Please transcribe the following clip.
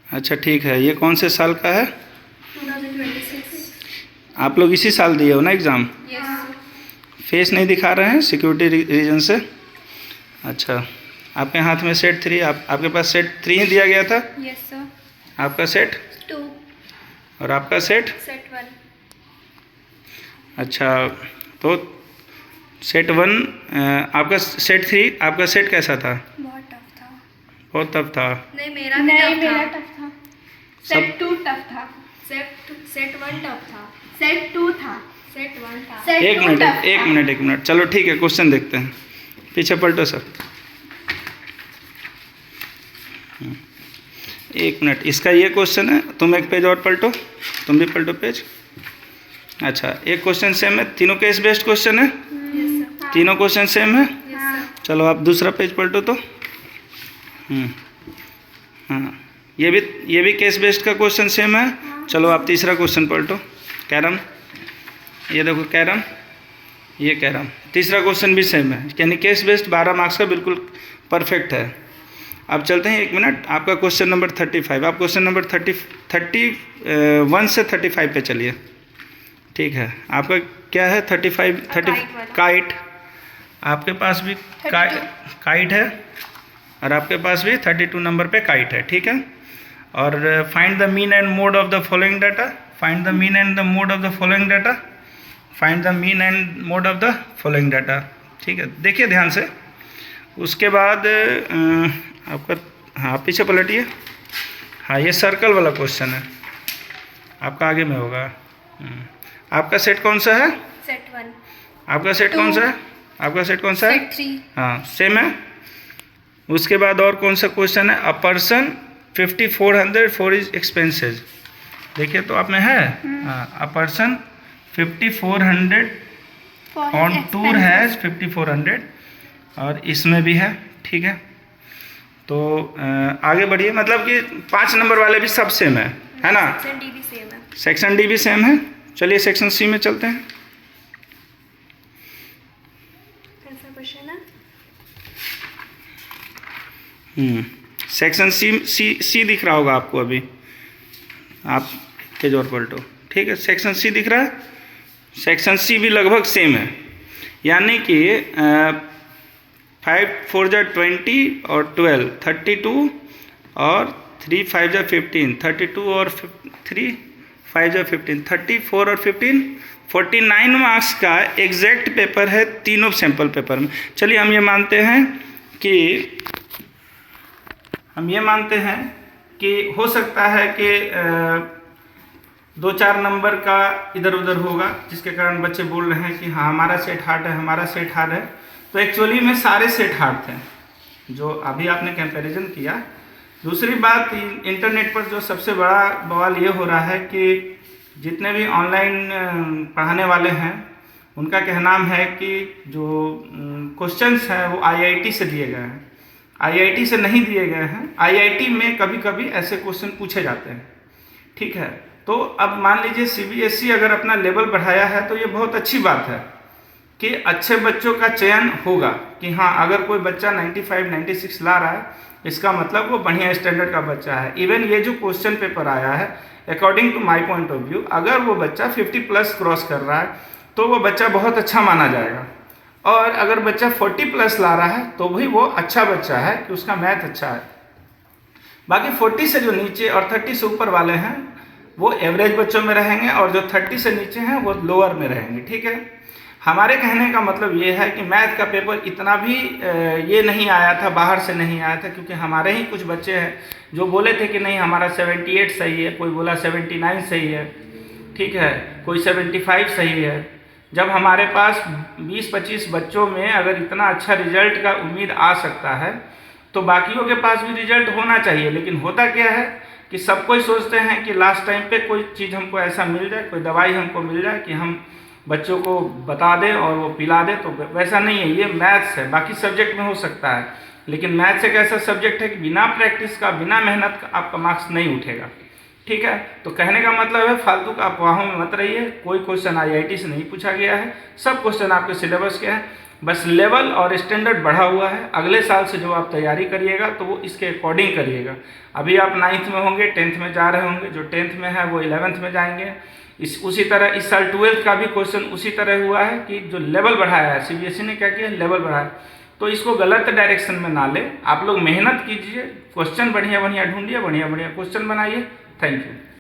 अच्छा ठीक है। ये कौन से साल का है? 2026। आप लोग इसी साल दिए हो ना एग्ज़ाम? यस। फेस नहीं दिखा रहे हैं सिक्योरिटी रीजन से। अच्छा, आपके हाथ में सेट 3, आपके पास सेट 3 ही दिया गया था? Yes sir. आपका सेट 2। और आपका सेट? सेट 1। अच्छा, तो सेट 1, आपका सेट 3, आपका सेट कैसा था? बहुत टफ था। बहुत टफ था। नहीं मेरा भी टफ था। सेट 2 टफ था। सेट 1 टफ था। सेट 2 था। सेट 1 था। सेट एक 2 मिनट टफ एक था। मिनट एक मिनट, चलो ठीक है, क्वेश्चन देखते हैं। पीछे पलटो सर। एक मिनट, इसका ये क्वेश्चन है, तुम एक पेज और पलटो, तुम भी पलटो पेज। अच्छा, एक क्वेश्चन सेम है, तीनों केस बेस्ड क्वेश्चन है, यस सर। तीनों क्वेश्चन सेम है। Yes sir. चलो आप दूसरा पेज पलटो तो। हाँ, ये भी केस बेस्ड का क्वेश्चन सेम है। चलो आप तीसरा क्वेश्चन पलटो। कैरम, ये देखो कैरम, ये कैरम, तीसरा क्वेश्चन भी सेम है, यानी केस बेस्ड 12 मार्क्स का बिल्कुल परफेक्ट है। अब चलते हैं, एक मिनट, आपका क्वेश्चन नंबर 35, आप क्वेश्चन नंबर 31 से 35 पे चलिए। ठीक है, आपका क्या है? 30 काइट, आपके पास भी काइट है और आपके पास भी 32 नंबर पे काइट है। ठीक है, और find the mean and mode of the following data, find the mean and the mode of the following data, find the mean and mode of the following data. ठीक है, देखिए ध्यान से। उसके बाद आपका, हाँ पीछे पलटिए। हाँ, ये सर्कल वाला क्वेश्चन है, आपका आगे में होगा। आपका सेट कौन सा है? सेट 1। आपका सेट कौन सा है? आपका सेट कौन सा है? सेट 3। हाँ सेम है। उसके बाद और कौन सा क्वेश्चन है? A person 5400 for his expenses. देखिए तो आप में है। हाँ, a person 5400 on tour has 5400, और इसमें भी है। ठीक है, तो आगे बढ़िए, मतलब कि 5 नंबर वाले भी सब सेम है ना? सेक्शन डी भी सेम है। सेक्शन डी भी सेम है। चलिए सेक्शन सी में चलते हैं। कैसा क्वेश्चन है? सेक्शन सी दिख रहा होगा आपको अभी, आप पेज और पलटो। ठीक है, सेक्शन सी दिख रहा है। सेक्शन सी भी लगभग सेम है, यानी कि 5 4 जा 20 और 12 32 और 3 5 जा 15 32 और 3 5 जा 15 34 और 15 49 मार्क्स का एग्जैक्ट पेपर है तीनों सैंपल पेपर में। चलिए हम ये मानते हैं कि हो सकता है कि 2-4 नंबर का इधर उधर होगा, जिसके कारण बच्चे बोल रहे हैं कि हाँ हमारा सेट हार्ड है, हमारा सेट हार्ड है। तो एक्चुअली में सारे सेट हार्ड थे जो अभी आपने कंपैरिजन किया। दूसरी बात, इंटरनेट पर जो सबसे बड़ा बवाल ये हो रहा है कि जितने भी ऑनलाइन पढ़ाने वाले हैं उनका कहना है कि जो क्वेश्चंस हैं वो आईआईटी से दिए गए हैं, आईआईटी से नहीं दिए गए हैं। आईआईटी में कभी कभी ऐसे क्वेश्चन पूछे जाते हैं। ठीक है, तो अब मान लीजिए सीबीएसई अगर अपना लेवल बढ़ाया है तो ये बहुत अच्छी बात है कि अच्छे बच्चों का चयन होगा, कि हाँ अगर कोई बच्चा 95 96 ला रहा है इसका मतलब वो बढ़िया स्टैंडर्ड का बच्चा है। इवन ये जो क्वेश्चन पेपर आया है, according to my point of view, अगर वो बच्चा 50+ क्रॉस कर रहा है तो वो बच्चा बहुत अच्छा माना जाएगा, और अगर बच्चा 40+ ला रहा है तो भी वो अच्छा बच्चा है कि उसका मैथ अच्छा है। बाकी 40 से जो नीचे और 30 से ऊपर वाले हैं वो एवरेज बच्चों में रहेंगे, और जो 30 से नीचे हैं वो लोअर में रहेंगे। ठीक है, हमारे कहने का मतलब ये है कि मैथ का पेपर इतना भी ये नहीं आया था, बाहर से नहीं आया था, क्योंकि हमारे ही कुछ बच्चे हैं जो बोले थे कि नहीं हमारा 78 सही है, कोई बोला 79 सही है, ठीक है, कोई 75 सही है। जब हमारे पास 20-25 बच्चों में अगर इतना अच्छा रिजल्ट का उम्मीद आ सकता है तो बाकियों के पास भी रिजल्ट होना चाहिए। लेकिन होता क्या है कि सब कोई सोचते हैं कि लास्ट टाइम पे कोई चीज़ हमको ऐसा मिल जाए, कोई दवाई हमको मिल जाए कि हम बच्चों को बता दें और वो पिला दें। तो वैसा नहीं है, ये मैथ्स है, बाकी सब्जेक्ट में हो सकता है, लेकिन मैथ्स एक ऐसा सब्जेक्ट है कि बिना प्रैक्टिस का, बिना मेहनत का आपका मार्क्स नहीं उठेगा। ठीक है, तो कहने का मतलब है फालतू का अफवाहों में मत रहिए। कोई क्वेश्चन आईआईटी से नहीं पूछा गया है, सब क्वेश्चन आपके सिलेबस के हैं। बस लेवल और स्टैंडर्ड बढ़ा हुआ है। अगले साल से जो आप तैयारी करिएगा तो वो इसके अकॉर्डिंग करिएगा। अभी आप 9th में होंगे, 10th में जा रहे होंगे, जो 10th में है वो 11th में जाएंगे। उसी तरह इस साल 12th का भी क्वेश्चन उसी तरह हुआ है कि जो लेवल बढ़ाया है, CBSE ने क्या किया, लेवल बढ़ाया। तो इसको गलत डायरेक्शन में ना ले, आप लोग मेहनत कीजिए, क्वेश्चन बढ़िया बढ़िया ढूंढिए, बढ़िया बढ़िया क्वेश्चन बनाइए। Thank you.